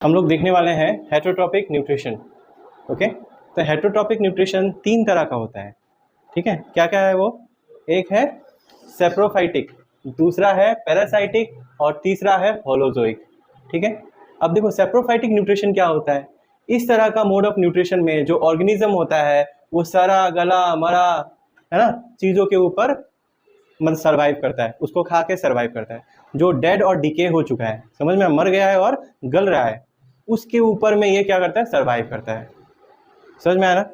हम लोग देखने वाले हैं हेटरोट्रॉपिक न्यूट्रिशन। ओके, तो हेटरोट्रॉपिक न्यूट्रिशन 3 तरह का होता है। ठीक है, क्या क्या है वो? एक है सेप्रोफाइटिक, दूसरा है पैरासाइटिक और तीसरा है होलोजोइक। ठीक है, अब देखो सेप्रोफाइटिक न्यूट्रिशन क्या होता है। इस तरह का मोड ऑफ न्यूट्रिशन में जो ऑर्गेनिज्म होता है वो सारा गला मरा है ना चीज़ों के ऊपर मतलब सर्वाइव करता है, उसको खा के सर्वाइव करता है। जो डेड और डिके हो चुका है, समझ में, मर गया है और गल रहा है, उसके ऊपर में ये क्या करता है? सर्वाइव करता है। समझ में आया ना?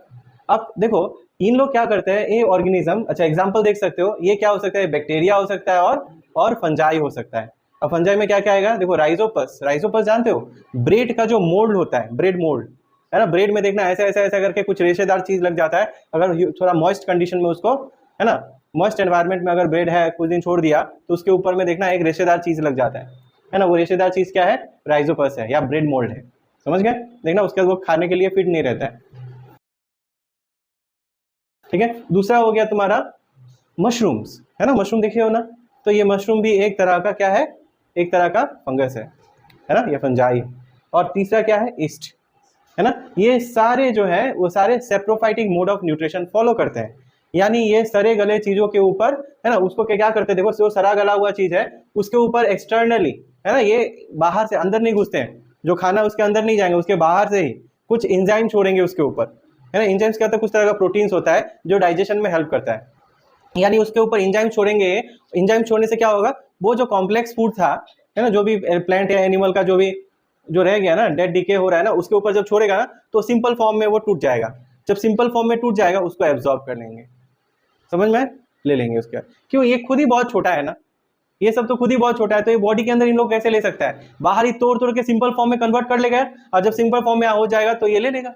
अब देखो इन लोग क्या करते हैं, ये ऑर्गेनिज्म, अच्छा एग्जांपल देख सकते हो, ये क्या हो सकता है? बैक्टीरिया हो सकता है और फंजाई हो सकता है। अब फंजाई में क्या क्या आएगा? देखो राइजोपस, राइजोपस जानते हो, ब्रेड का जो मोल्ड होता है, ब्रेड मोल्ड है ना, ब्रेड में देखना ऐसे ऐसे ऐसे करके कुछ रेशेदार चीज लग जाता है। अगर थोड़ा मॉइस्ट कंडीशन में उसको, है ना, मॉइस्ट एनवायरनमेंट में अगर ब्रेड है, कुछ दिन छोड़ दिया तो उसके ऊपर में देखना एक रेशेदार चीज लग जाता है ना, वो रेशेदार चीज क्या है? राइजोपस है या ब्रेड मोल्ड है। समझ गए? देखना उसके बाद वो खाने के लिए फिट नहीं रहता है। ठीक है, दूसरा हो गया तुम्हारा मशरूम्स, है ना, मशरूम देखे हो ना, तो ये मशरूम भी एक तरह का क्या है? एक तरह का फंगस है ना, ये फंजाई। और तीसरा क्या है? ईस्ट, है ना। ये सारे जो है वो सारे saprophytic mode of nutrition follow करते हैं, यानी ये सरे गले चीजों के ऊपर, है ना, उसको क्या करते हैं? देखो जो सरा गला हुआ चीज है उसके ऊपर एक्सटर्नली, है ना, ये बाहर से अंदर नहीं घुसते हैं, जो खाना उसके अंदर नहीं जाएंगे, उसके बाहर से ही कुछ एंजाइम छोड़ेंगे उसके ऊपर, है ना। एंजाइम्स क्या होता है? कुछ तरह का प्रोटीन्स होता है जो डाइजेशन में हेल्प करता है, यानी उसके ऊपर एंजाइम छोड़ेंगे। एंजाइम छोड़ने से क्या होगा? वो जो कॉम्प्लेक्स फूड था, है ना, जो भी प्लांट या एनिमल का जो भी जो रह गया ना, डेड डिके हो रहा है ना, उसके ऊपर जब छोड़ेगा ना तो सिंपल फॉर्म में वो टूट जाएगा। जब सिंपल फॉर्म में टूट जाएगा उसको एब्जॉर्ब कर लेंगे, समझ में, ले लेंगे उसके। क्यों? ये खुद ही बहुत छोटा है ना, ये सब तो खुद ही बहुत छोटा है, तो ये बॉडी के अंदर इन लोग कैसे ले सकता है? बाहर ही तोड़ तोड़ के सिंपल फॉर्म में कन्वर्ट कर लेगा, और जब सिंपल फॉर्म में हो जाएगा तो ये ले लेगा।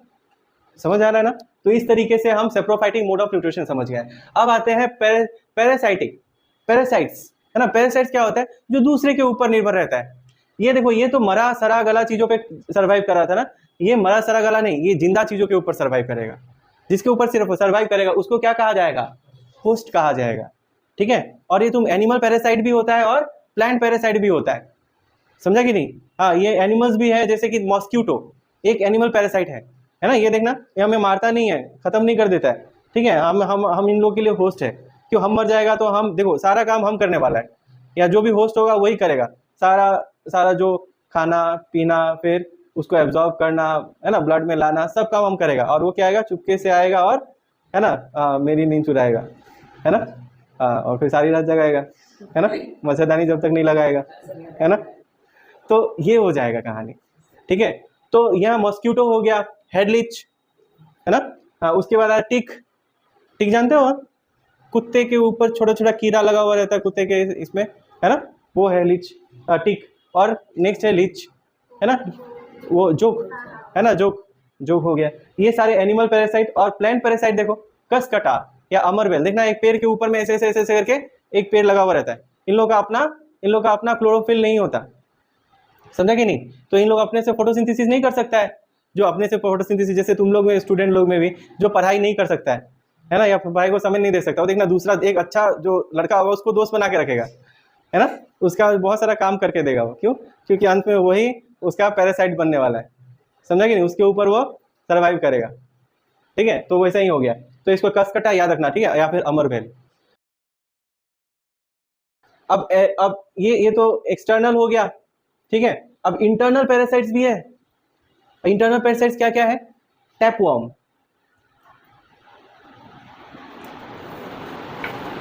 समझ आ रहा है ना? तो इस तरीके से हम सेप्रोफाइटिक मोड ऑफ न्यूट्रिशन समझ गए। अब आते हैं पैरासाइटिक, पैरासाइट्स, है ना। पैरासाइट्स क्या होता है? जो दूसरे के ऊपर निर्भर रहता है। ये देखो, ये तो मरा सरा गला चीजों पे सर्वाइव कर रहा था ना, ये मरा सरा गला नहीं, ये जिंदा चीजों के ऊपर सर्वाइव करेगा। जिसके ऊपर सिर्फ सर्वाइव करेगा उसको क्या कहा जाएगा? होस्ट कहा जाएगा। ठीक है, और ये तुम एनिमल पैरासाइट भी होता है और प्लांट पैरासाइट भी होता है, समझा कि नहीं? हाँ, ये एनिमल्स भी है, जैसे कि मॉस्क्यूटो एक एनिमल पैरासाइट है ना, ये देखना, ये हमें मारता नहीं है, खत्म नहीं कर देता है। ठीक है, हम इन लोगों के लिए होस्ट है। क्यों? हम मर जाएगा तो हम, देखो सारा काम हम करने वाला है, या जो भी होस्ट होगा वही करेगा सारा सारा, जो खाना पीना, फिर उसको एब्जॉर्ब करना, है ना, ब्लड में लाना, सब काम हम करेगा। और वो क्या आएगा? चुपके से आएगा और, है ना, मेरी नींद चुराएगा, है ना, और फिर सारी रात जगाएगा, है ना, मच्छरदानी जब तक नहीं लगाएगा, है ना। तो ये हो जाएगा कहानी। ठीक है, तो यहाँ मॉस्क्यूटो हो गया, हेडलिच, है ना। हाँ, उसके बाद आया टिक, टिक जानते हो, कुत्ते के ऊपर छोटा छोटा कीड़ा लगा हुआ रहता है कुत्ते के इसमें, है ना, वो है लिच, टिक। और नेक्स्ट है लिच, है ना, वो जोक, है ना, जोक, जोक हो गया। ये सारे एनिमल पैरासाइट। और प्लांट पैरासाइट देखो, कसकटा या अमरवेल, देखना एक पेड़ के ऊपर में ऐसे ऐसे ऐसे करके एक पेड़ लगा हुआ रहता है। इन लोग का अपना क्लोरोफिल नहीं होता, समझा कि नहीं? तो इन लोग अपने से फोटोसिंथेसिस नहीं कर सकता है, जो अपने से फोटोसिंथेसिस, जैसे तुम लोग में, स्टूडेंट लोग में भी जो पढ़ाई नहीं कर सकता है ना, या पढ़ाई को समय नहीं दे सकता, वो देखना दूसरा एक अच्छा जो लड़का होगा उसको दोस्त बना के रखेगा, है ना, उसका बहुत सारा काम करके देगा वो। क्यों? क्योंकि अंत में वही उसका पैरासाइट बनने वाला है, समझा कि नहीं? उसके ऊपर वो सर्वाइव करेगा। ठीक है, तो वैसा ही हो गया। तो इसको कसकटा याद रखना, ठीक है, या फिर अमरवेल। अब ये तो एक्सटर्नल हो गया। ठीक है, अब इंटरनल पैरासाइट्स भी है। इंटरनल पैरासाइट्स क्या क्या है? टैपवर्म,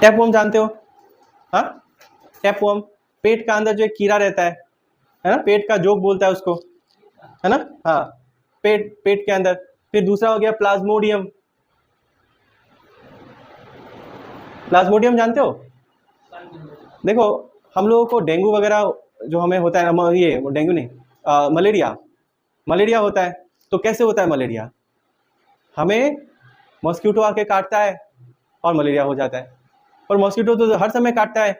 टैपवर्म जानते हो? हाँ, टैपवर्म पेट का अंदर जो एक कीड़ा रहता है ना, पेट का जोक बोलता है उसको, है ना। हाँ, पेट के अंदर। फिर दूसरा हो गया प्लाज्मोडियम, प्लाज्मोडियम जानते हो? देखो, हम लोगों को डेंगू वगैरह जो हमें होता है, ये डेंगू नहीं, मलेरिया, मलेरिया होता है। तो कैसे होता है मलेरिया? हमें मॉस्क्यूटो आके काटता है और मलेरिया हो जाता है। और मॉस्क्यूटो तो हर समय काटता है,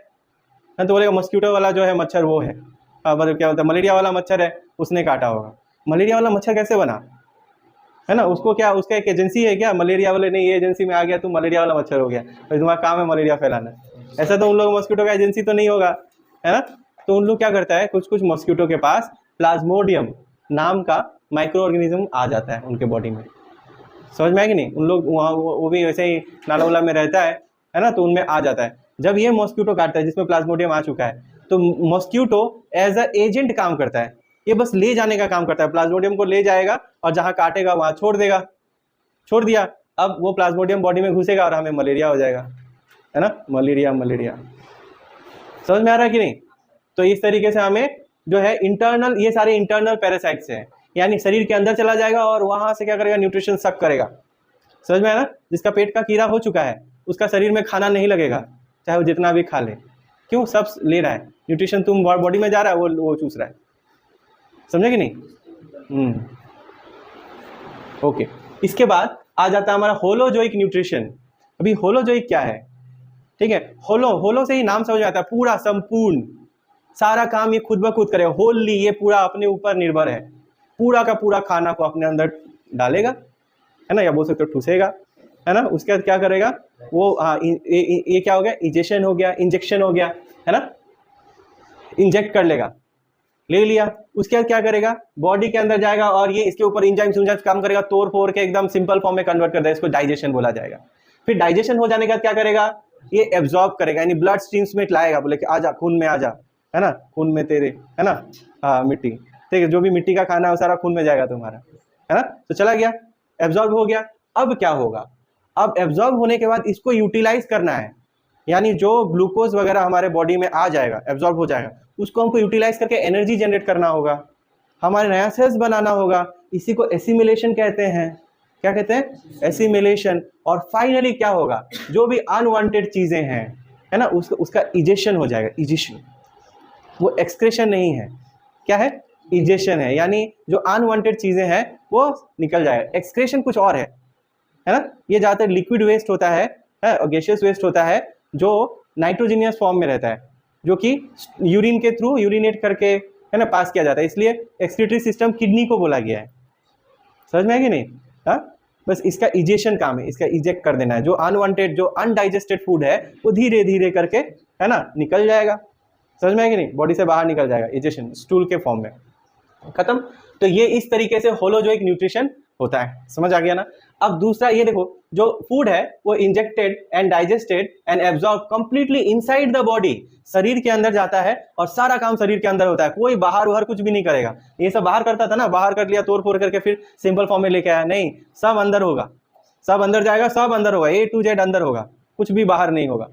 तो बोलेगा मॉस्क्यूटो वाला जो है मच्छर वो है, मतलब क्या होता है, मलेरिया वाला मच्छर है, उसने काटा होगा। मलेरिया वाला मच्छर कैसे बना, है ना? उसको क्या, उसका एक एजेंसी है क्या? मलेरिया वाले नहीं, ये एजेंसी में आ गया तो मलेरिया वाला मच्छर हो गया, तो तुम्हारा काम है मलेरिया फैलाना। ऐसा तो उन लोग मॉस्क्यूटो का एजेंसी तो नहीं होगा, है ना। तो उन लोग क्या करता है, कुछ कुछ मॉस्क्यूटो के पास प्लाज्मोडियम, नाम का माइक्रो ऑर्गेनिज्म आ जाता है उनके बॉडी में। समझ में आया कि नहीं? उन लोग वहाँ वो भी वैसे ही नाला उला में रहता है ना, तो उनमें आ जाता है। जब ये मॉस्क्यूटो काटता है जिसमें प्लाज्मोडियम आ चुका है, तो मॉस्क्यूटो एज अ एजेंट काम करता है, ये बस ले जाने का काम करता है, प्लाज्मोडियम को ले जाएगा और जहाँ काटेगा वहाँ छोड़ देगा, छोड़ दिया, अब वो प्लाज्मोडियम बॉडी में घुसेगा और हमें मलेरिया हो जाएगा, है ना, मलेरिया। समझ में आ रहा है कि नहीं? तो इस तरीके से हमें जो है इंटरनल, ये सारे इंटरनल पैरासाइट्स हैं, यानी शरीर के अंदर चला जाएगा और वहां से क्या करेगा, न्यूट्रिशन सक करेगा। समझ में आया ना? जिसका पेट का कीड़ा हो चुका है उसका शरीर में खाना नहीं लगेगा, चाहे वो जितना भी खा ले, क्यों? सब ले रहा है न्यूट्रिशन, तुम बॉडी में जा रहा है, वो चूस रहा है। समझे कि नहीं? ओके। इसके बाद आ जाता है हमारा होलोजोइक न्यूट्रिशन। अभी होलोजोइक क्या है? ठीक है, होलो से ही नाम समझ आता है, पूरा संपूर्ण, सारा काम ये खुद ब खुद करेगा, होली, ये पूरा अपने ऊपर निर्भर है, पूरा का पूरा खाना को अपने अंदर डालेगा, है ना, या बोल सकते हो ठूसेगा, है ना। उसके बाद क्या करेगा वो, हाँ, ये क्या हो गया, इंजेक्शन हो गया, इंजेक्शन हो गया, है ना, इंजेक्ट कर लेगा, ले लिया। उसके बाद क्या करेगा, बॉडी के अंदर जाएगा और ये इसके ऊपर इंजाइम्स काम करेगा, तोड़ फोड़ के एकदम सिंपल फॉर्म में कन्वर्ट कर देगा, इसको डाइजेशन बोला जाएगा। फिर डाइजेशन हो जाने के बाद क्या करेगा, ये एब्जॉर्ब करेगा, यानी ब्लड स्ट्रीम्स में लाएगा, बोले कि आजा खून में आजा, है ना, खून में तेरे, है ना, हाँ मिट्टी, ठीक है, जो भी मिट्टी का खाना है वो सारा खून में जाएगा तुम्हारा, है ना। तो चला गया, एब्जॉर्ब हो गया। अब क्या होगा, अब एब्जॉर्ब होने के बाद इसको यूटिलाइज करना है, यानी जो ग्लूकोज वगैरह हमारे बॉडी में आ जाएगा, एब्जॉर्ब हो जाएगा, उसको हमको यूटिलाइज करके एनर्जी जनरेट करना होगा, हमारे नया सेल्स बनाना होगा, इसी को एसिमिलेशन कहते हैं। क्या कहते हैं? एसिमिलेशन। और फाइनली क्या होगा, जो भी अनवांटेड चीजें हैं, है ना, उसका इजेशन हो जाएगा, इजेशन। वो एक्सक्रेशन नहीं है, क्या है, इजेशन है, यानी जो अनवांटेड चीजें हैं वो निकल जाएगा। एक्सक्रेशन कुछ और है ना। ये ज्यादातर लिक्विड वेस्ट होता है और गैसियस वेस्ट होता है, जो नाइट्रोजीनियस फॉर्म में रहता है, जो कि यूरिन के थ्रू यूरिनेट करके, है ना, पास किया जाता है, इसलिए एक्सक्रीटरी सिस्टम किडनी को बोला गया है। समझ में है कि नहीं? हाँ, बस इसका इजेशन काम है, इसका इजेक्ट कर देना है, जो अनवांटेड, जो अनडाइजेस्टेड फूड है वो धीरे धीरे करके, है ना, निकल जाएगा। समझ में है कि नहीं? बॉडी से बाहर निकल जाएगा, इजेशन, स्टूल के फॉर्म में, खत्म। तो ये इस तरीके से होलोजोइक न्यूट्रिशन होता है, समझ आ गया ना। अब दूसरा ये देखो, जो फूड है वो injected and digested and absorb completely inside the body, शरीर के अंदर जाता है और सारा काम शरीर के अंदर होता है, कोई बाहर उहर कुछ भी नहीं करेगा। ये सब बाहर करता था ना, बाहर कर लिया, तोड़ फोड़ करके फिर सिंपल फॉर्म में लेके आया, नहीं, सब अंदर होगा, सब अंदर जाएगा, सब अंदर होगा, A to Z अंदर होगा, कुछ भी बाहर नहीं होगा।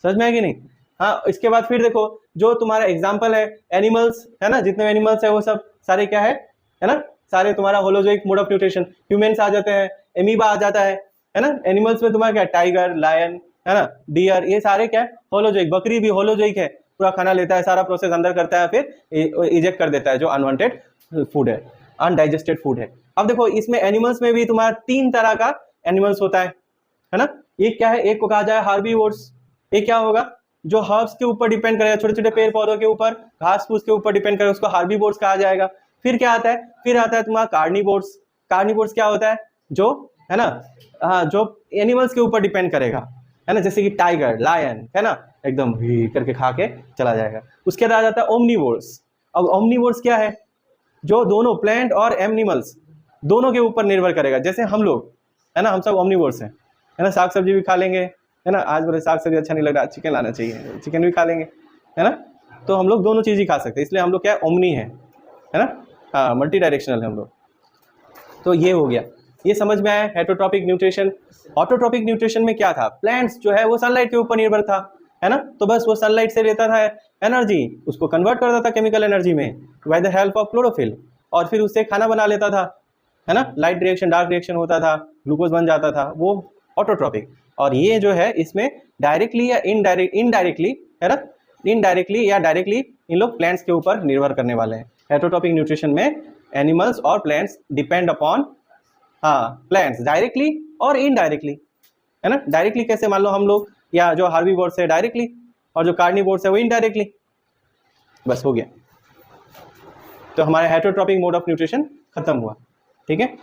समझ में है कि नहीं? हाँ, इसके बाद फिर देखो, जो तुम्हारा एग्जाम्पल है एनिमल्स, है ना, जितने एनिमल्स है वो सब सारे क्या है ना, सारे तुम्हारा holozoic mode of nutrition. Humans आ जाते हैं, एमीबा आ जाता है ना। एनिमल्स में तुम्हारा क्या, टाइगर, लायन, है ना, डियर, ये सारे क्या है, होलोजोइक। बकरी भी होलोजोइक है, पूरा खाना लेता है, सारा प्रोसेस अंदर करता है, फिर इजेक्ट कर देता है जो अनवांटेड फूड है, अनडाइजेस्टेड फूड है। अब देखो, इसमें एनिमल्स में भी तुम्हारा 3 तरह का एनिमल्स होता है ना। एक क्या है, एक को कहा जाए हार्बीवोर्स। एक क्या होगा, जो हर्ब्स के ऊपर डिपेंड करेगा, छोटे छोटे पेड़ पौधों के ऊपर, घास फूस के ऊपर डिपेंड करेगा, उसको हार्बीवोर्स कहा जाएगा। फिर क्या आता है, फिर आता है तुम्हारा कार्निवोर्स। कार्निवोर्स क्या होता है, जो, है ना, हाँ, जो एनिमल्स के ऊपर डिपेंड करेगा, है ना, जैसे कि टाइगर, लायन, है ना, एकदम ही करके खा के चला जाएगा। उसके बाद आ जाता है ओमनीवोर्स। अब ओमनीवोर्स क्या है, जो दोनों प्लांट और एनिमल्स दोनों के ऊपर निर्भर करेगा, जैसे हम लोग, है ना, हम सब ओमनीवोर्स हैं, है ना, साग सब्जी भी खा लेंगे, है ना। आज बोले साग सब्जी अच्छा नहीं लग रहा, चिकन लाना चाहिए, चिकन भी खा लेंगे, है ना। तो हम लोग दोनों चीज़ ही खा सकते हैं, इसलिए हम लोग क्या है, ओमनी है ना, हाँ, मल्टी डायरेक्शनल है हम लोग। तो ये हो गया, ये समझ में आया हेटरोट्रॉपिक न्यूट्रिशन। ऑटोट्रॉपिक न्यूट्रिशन में क्या था, प्लांट्स जो है वो सनलाइट के ऊपर निर्भर था, है ना, तो बस वो सनलाइट से लेता था एनर्जी, उसको कन्वर्ट करता था केमिकल एनर्जी में by the help of chlorophyll, और फिर उससे खाना बना लेता था, है ना, लाइट रिएक्शन डार्क रिएक्शन होता था, ग्लूकोज बन जाता था, वो ऑटोट्रॉपिक। और ये जो है इसमें डायरेक्टली या इनडायरेक्टली, है ना, इनडायरेक्टली या डायरेक्टली इन लोग प्लांट्स के ऊपर निर्भर करने वाले हैं। हेटरोट्रॉपिक न्यूट्रिशन में एनिमल्स और प्लांट्स डिपेंड अपॉन, हाँ, प्लांट्स डायरेक्टली और इनडायरेक्टली, है ना। डायरेक्टली कैसे, मान लो हम लोग, या जो हार्बीवोर्स है डायरेक्टली, और जो कार्निवोर्स है वो इनडायरेक्टली। बस हो गया, तो हमारा हेटरोट्रॉपिक मोड ऑफ न्यूट्रिशन खत्म हुआ, ठीक है।